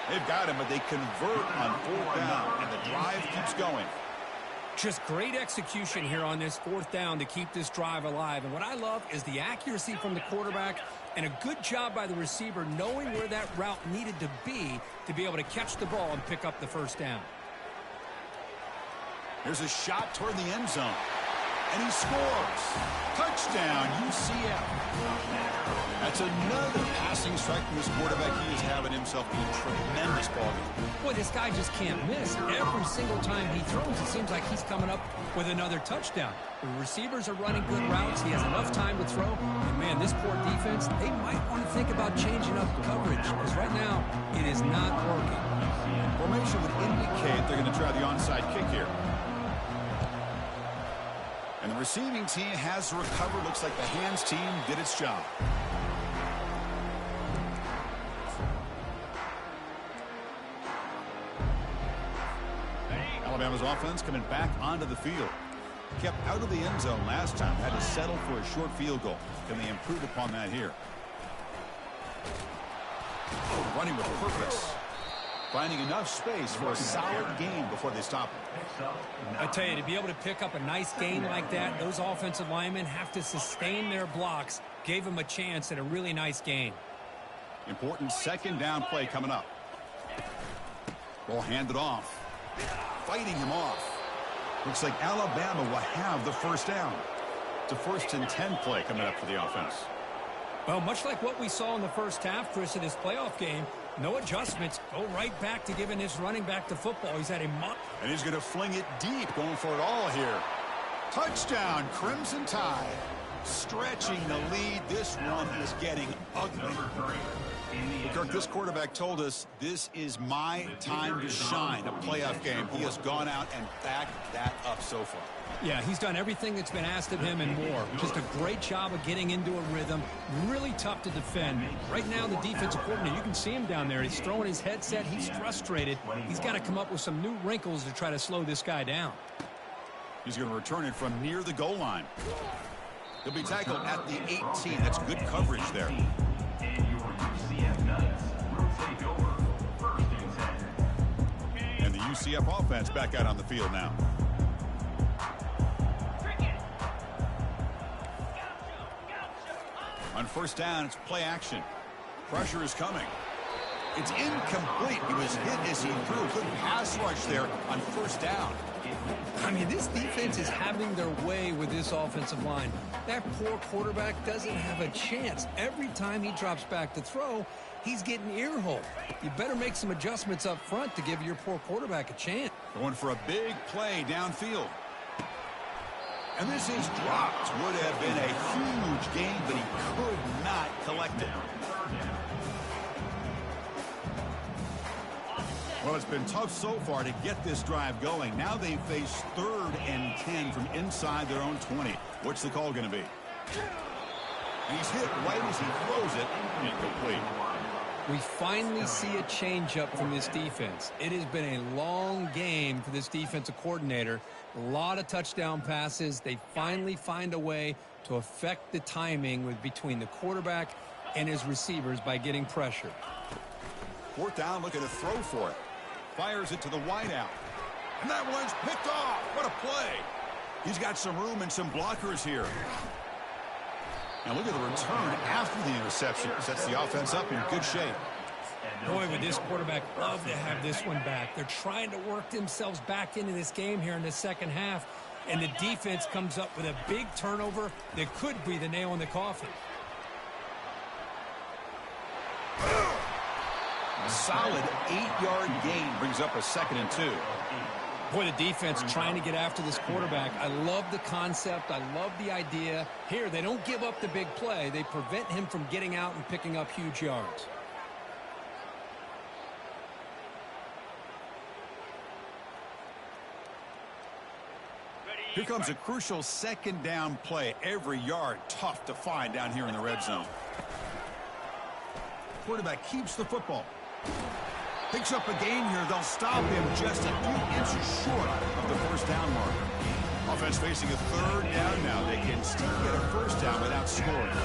They've got him, but they convert on 4th down, and the drive keeps going. Just great execution here on this 4th down to keep this drive alive. And what I love is the accuracy from the quarterback and a good job by the receiver knowing where that route needed to be able to catch the ball and pick up the first down. There's a shot toward the end zone. And he scores. Touchdown, UCF. That's another passing strike from this quarterback. He is having himself a tremendous ballgame. Boy, this guy just can't miss. Every single time he throws, it seems like he's coming up with another touchdown. The receivers are running good routes. He has enough time to throw. And, man, this poor defense, they might want to think about changing up coverage because right now it is not working. Formation would indicate they're going to try the onside kick here. And the receiving team has to recover. Looks like the hands team did its job. Alabama's offense coming back onto the field. Kept out of the end zone last time. Had to settle for a short field goal. Can they improve upon that here? Running with purpose. Finding enough space for a solid gain before they stop him. I tell you, to be able to pick up a nice gain like that, those offensive linemen have to sustain their blocks. Gave him a chance at a really nice gain. Important 2nd down play coming up. Ball handed off. Fighting him off. Looks like Alabama will have the first down. It's a 1st and 10 play coming up for the offense. Well, much like what we saw in the first half, Chris, in this playoff game, no adjustments. Go right back to giving his running back the football. He's had a month. And he's going to fling it deep, going for it all here. Touchdown, Crimson Tide. Stretching the lead. This one is getting ugly. Kirk, this quarterback told us this is my time to shine, a playoff game. He has gone out and backed that up so far. Yeah, he's done everything that's been asked of him and more. Just a great job of getting into a rhythm. Really tough to defend. Right now, the defensive coordinator, you can see him down there. He's throwing his headset. He's frustrated. He's got to come up with some new wrinkles to try to slow this guy down. He's going to return it from near the goal line. He'll be tackled at the 18. That's good coverage there. And the UCF offense back out on the field now. On 1st down, it's play action. Pressure is coming. It's incomplete. He was hit as he threw. Good pass rush there on 1st down. I mean, this defense is having their way with this offensive line. That poor quarterback doesn't have a chance. Every time he drops back to throw, he's getting ear-holed. You better make some adjustments up front to give your poor quarterback a chance. Going for a big play downfield. And this is dropped. Would have been a huge gain, but he could not collect it. Well, it's been tough so far to get this drive going. Now they face 3rd and 10 from inside their own 20. What's the call going to be? And he's hit right as he throws it. Incomplete. We finally see a changeup from this defense. It has been a long game for this defensive coordinator. A lot of touchdown passes. They finally find a way to affect the timing between the quarterback and his receivers by getting pressure. 4th down, looking to throw for it. Fires it to the wideout. And that one's picked off. What a play. He's got some room and some blockers here. And look at the return after the interception. Sets the offense up in good shape. Boy, would this quarterback love to have this one back. They're trying to work themselves back into this game here in the 2nd half. And the defense comes up with a big turnover that could be the nail in the coffin. A solid 8-yard gain brings up a 2nd and 2. Boy, the defense trying to get after this quarterback. I love the concept. I love the idea. Here, they don't give up the big play. They prevent him from getting out and picking up huge yards. Here comes a crucial 2nd down play. Every yard tough to find down here in the red zone. quarterback keeps the football. Picks up a gain here. They'll stop him just a few inches short of the first down marker. Offense facing a third down now. They can still get a first down without scoring.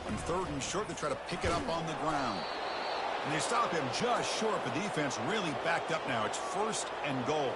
On third and short, they try to pick it up on the ground. And they stop him just short, but the defense really backed up now. It's first and goal.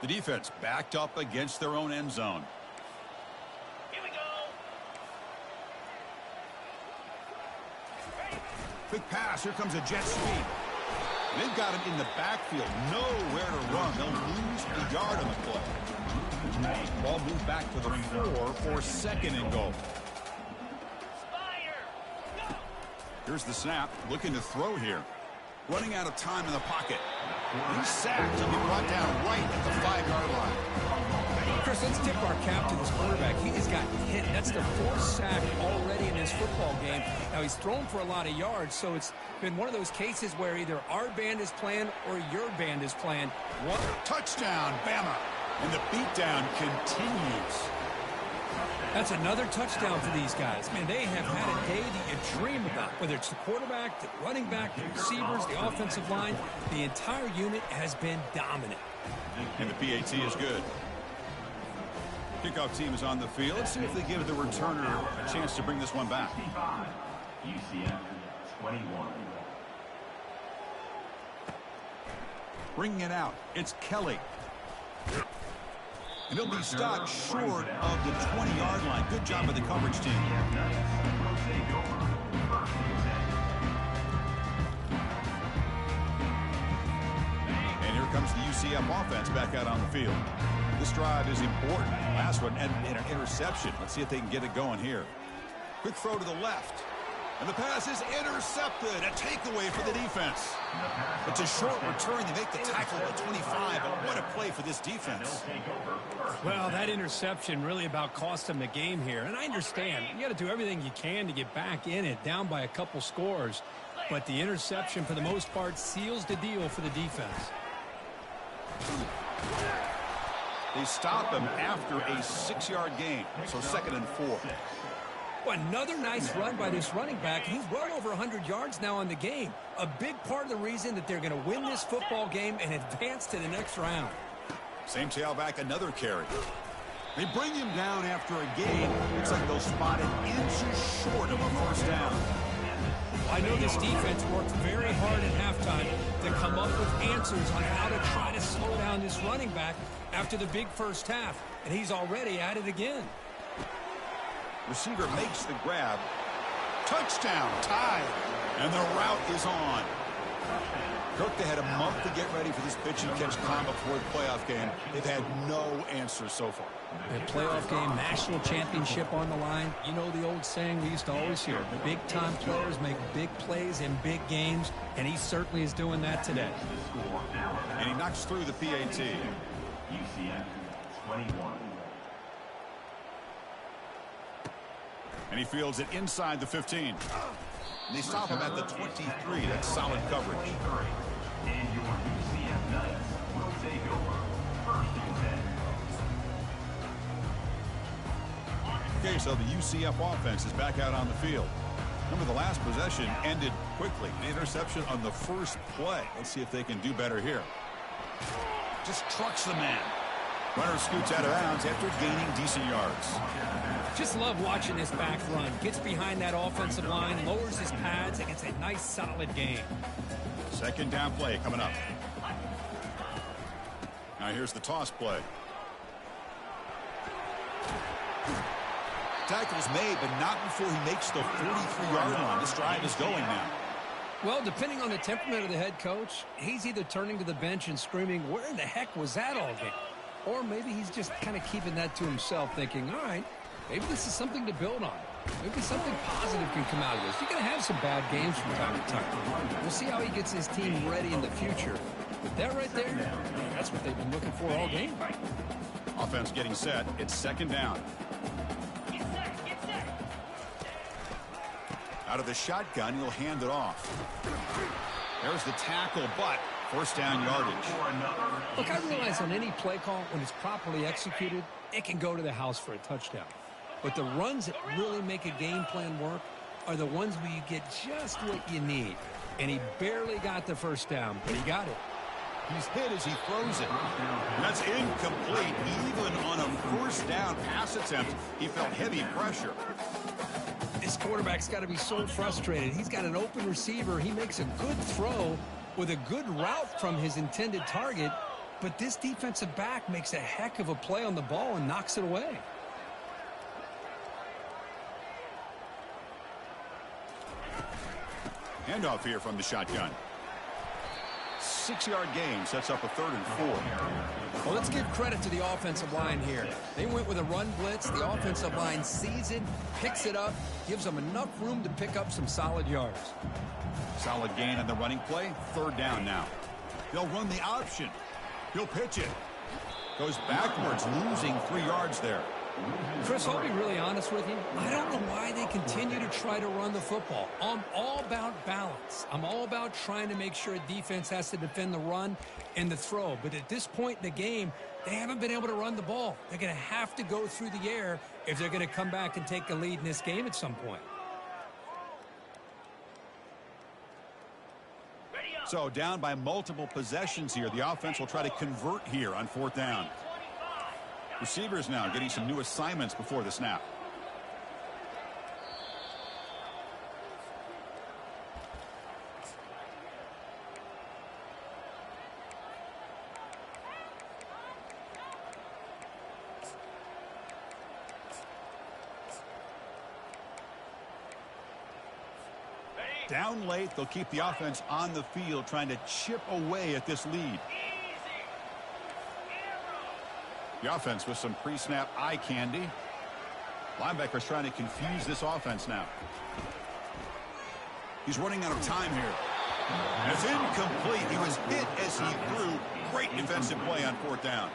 The defense backed up against their own end zone. Here we go. Quick pass. Here comes a jet sweep. They've got him in the backfield. Nowhere to run. They'll lose a yard on the play. Ball moved back to the 4 for second and goal. Here's the snap. Looking to throw here. Running out of time in the pocket. He's sacked. He'll be brought down right at the 5-yard line. Chris, let's tip our cap to this quarterback. He has gotten hit. That's the 4th sack already in this football game. Now, he's thrown for a lot of yards, so it's been one of those cases where either our band is playing or your band is playing. What touchdown, Bama. And the beatdown continues. That's another touchdown for these guys. Man, they have had a day that you dream about. Whether it's the quarterback, the running back, the receivers, the offensive line, the entire unit has been dominant. And the PAT is good. Kickoff team is on the field. Let's see if they give the returner a chance to bring this one back. UCF 21. Bringing it out. It's Kelly. And he'll be stopped short of the 20-yard line. Good job by the coverage team. And here comes the UCF offense back out on the field. This drive is important. Last one and an interception. Let's see if they can get it going here. Quick throw to the left. And the pass is intercepted. A takeaway for the defense. It's a short return. They make the tackle at 25. But what a play for this defense. Well, that interception really about cost them the game here. And I understand. You got to do everything you can to get back in it, down by a couple scores. But the interception, for the most part, seals the deal for the defense. They stop him after a 6-yard gain. So second and 4. Another nice run by this running back. He's well over 100 yards now in the game. A big part of the reason that they're going to win this football game and advance to the next round. Same tailback, another carry. They bring him down after a gain. Looks like they'll spot it inches short of a first down. I know this defense worked very hard at halftime to come up with answers on how to try to slow down this running back after the big first half. And he's already at it again. Receiver makes the grab. Touchdown, tied. And the route is on. Kirk, they had a month to get ready for this pitch and catch combo before the playoff game. They've had no answers so far. A playoff game, national championship on the line. You know the old saying we used to always hear. Big-time players make big plays in big games, and he certainly is doing that today. And he knocks through the PAT. UCF 21. And he fields it inside the 15. And they stop him at the 23. That's solid coverage. And your UCF Knights will take over first and 10. Okay, so the UCF offense is back out on the field. Remember, the last possession ended quickly. The interception on the first play. Let's see if they can do better here. Just trucks the man. Runner scoots out of bounds after gaining decent yards. Just love watching this back run. Gets behind that offensive line, lowers his pads, and gets a nice, solid gain. Second down play coming up. Now here's the toss play. Tackle's made, but not before he makes the 43-yard line. This drive is going now. Well, depending on the temperament of the head coach, he's either turning to the bench and screaming, where in the heck was that all game? Or maybe he's just kind of keeping that to himself, thinking, all right, maybe this is something to build on. Maybe something positive can come out of this. You're going to have some bad games from time to time. We'll see how he gets his team ready in the future. But that right there, that's what they've been looking for all game. Offense getting set. It's second down. Get set. Out of the shotgun, he'll hand it off. There's the tackle, but first down yardage. Look, I realize on any play call, when it's properly executed, it can go to the house for a touchdown. But the runs that really make a game plan work are the ones where you get just what you need. And he barely got the first down, but he got it. He's hit as he throws it. That's incomplete. Even on a first down pass attempt, he felt heavy pressure. This quarterback's got to be so frustrated. He's got an open receiver. He makes a good throw with a good route from his intended target, but this defensive back makes a heck of a play on the ball and knocks it away. Handoff here from the shotgun. 6-yard gain sets up a 3rd and 4. Well, let's give credit to the offensive line here. They went with a run blitz. The offensive line sees it, picks it up, gives them enough room to pick up some solid yards. Solid gain on the running play. 3rd down now. They'll run the option. He'll pitch it. Goes backwards, losing 3 yards there. Chris, I'll be really honest with you. I don't know why they continue to try to run the football. I'm all about balance. I'm all about trying to make sure a defense has to defend the run and the throw. But at this point in the game, they haven't been able to run the ball. They're going to have to go through the air if they're going to come back and take the lead in this game at some point. So down by multiple possessions here. The offense will try to convert here on 4th down. Receivers now getting some new assignments before the snap. Down late, they'll keep the offense on the field trying to chip away at this lead. The offense with some pre-snap eye candy. Linebackers trying to confuse this offense now. He's running out of time here. And it's incomplete. He was hit as he threw. Great defensive play on 4th down.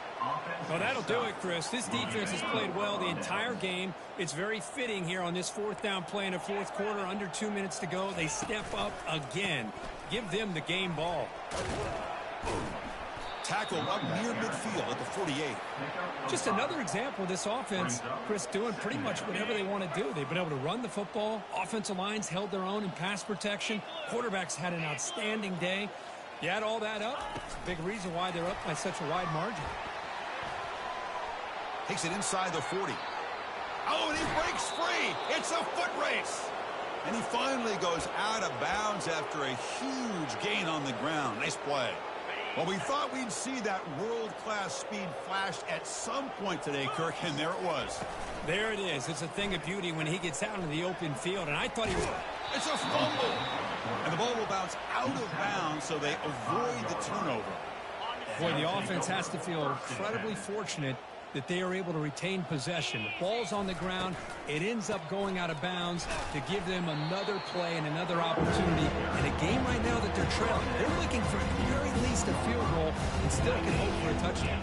Well, that'll do it, Chris. This defense has played well the entire game. It's very fitting here on this 4th down play in the 4th quarter. Under 2 minutes to go. They step up again. Give them the game ball. Tackled up near midfield at the 48. Just another example of this offense, Chris, doing pretty much whatever they want to do. They've been able to run the football. Offensive lines held their own in pass protection. Quarterbacks had an outstanding day. You add all that up, it's a big reason why they're up by such a wide margin. Takes it inside the 40. Oh, and he breaks free. It's a foot race. And he finally goes out of bounds after a huge gain on the ground. Nice play. Well, we thought we'd see that world-class speed flash at some point today, Kirk, and there it was. There it is. It's a thing of beauty when he gets out in the open field, and I thought he was... It's a fumble! And the ball will bounce out of bounds, so they avoid the turnover. Boy, the offense has to feel incredibly fortunate that they are able to retain possession. The ball's on the ground. It ends up going out of bounds to give them another play and another opportunity. In a game right now that they're trailing, they're looking for at the very least a field goal and still can hope for a touchdown.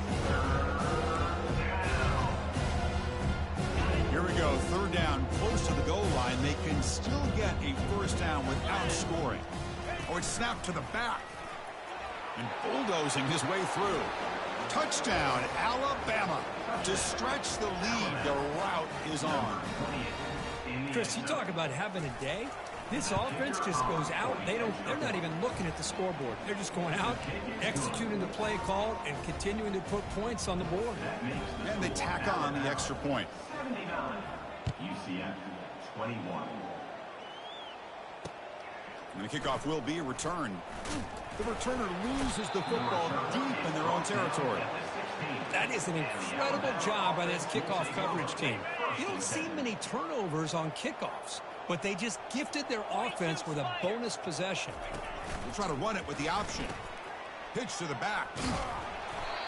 Here we go, 3rd down, close to the goal line. They can still get a first down without scoring. Oh, it's snapped to the back. And bulldozing his way through. Touchdown, Alabama. To stretch the lead, the route is on. Chris, you talk about having a day. This offense just goes out. They're not even looking at the scoreboard. They're just going out, executing the play call, and continuing to put points on the board. And they tack on the extra point. 79, UCF 21. And the kickoff will be a return. The returner loses the football deep in their own territory. That is an incredible job by this kickoff coverage team. You don't see many turnovers on kickoffs, but they just gifted their offense with a bonus possession. We'll try to run it with the option. Pitch to the back.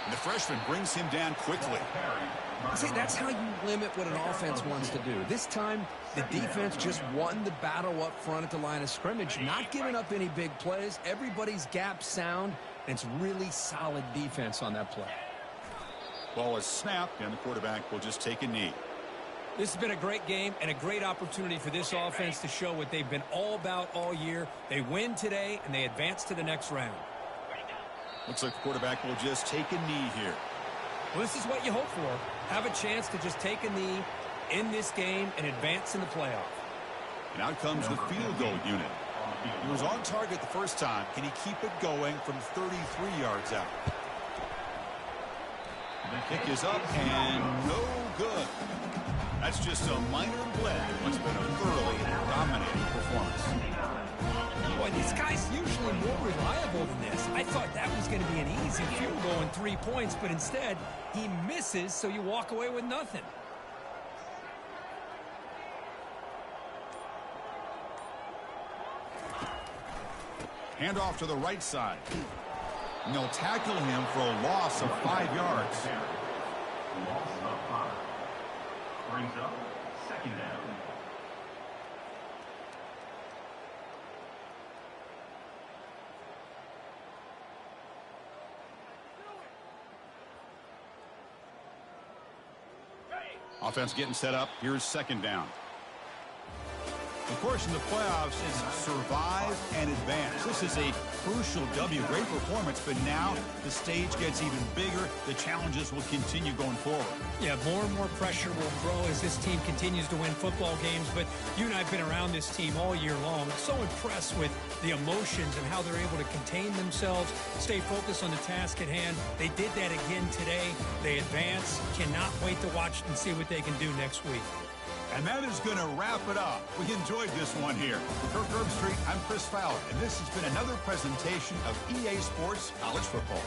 And the freshman brings him down quickly. See, that's how you limit what an offense wants to do. This time, the defense just won the battle up front at the line of scrimmage, not giving up any big plays. Everybody's gap sound, and it's really solid defense on that play. Ball is snapped, and the quarterback will just take a knee. This has been a great game and a great opportunity for this offense to show what they've been all about all year. They win today, and they advance to the next round. Looks like the quarterback will just take a knee here. Well, this is what you hope for. Have a chance to just take a knee in this game and advance in the playoff. And out comes the field goal unit. He was on target the first time. Can he keep it going from 33 yards out? The kick is up and no good. That's just a minor blip. What's been a thoroughly dominating performance. Boy, these guys usually more reliable than this. I thought that was going to be an easy field goal and 3 points, but instead he misses, so you walk away with nothing. Hand off to the right side. And they'll tackle him for a loss of 5 yards. Loss of 5. Brings up second down. Offense getting set up. Here's second down. Of course, in the playoffs, it's survive and advance. This is a crucial W. Great performance, but now the stage gets even bigger. The challenges will continue going forward. Yeah, more and more pressure will grow as this team continues to win football games, but you and I have been around this team all year long. So impressed with the emotions and how they're able to contain themselves, stay focused on the task at hand. They did that again today. They advance. Cannot wait to watch and see what they can do next week. And that is going to wrap it up. We enjoyed this one here. For Kirk Herbstreit, I'm Chris Fowler, and this has been another presentation of EA Sports College Football.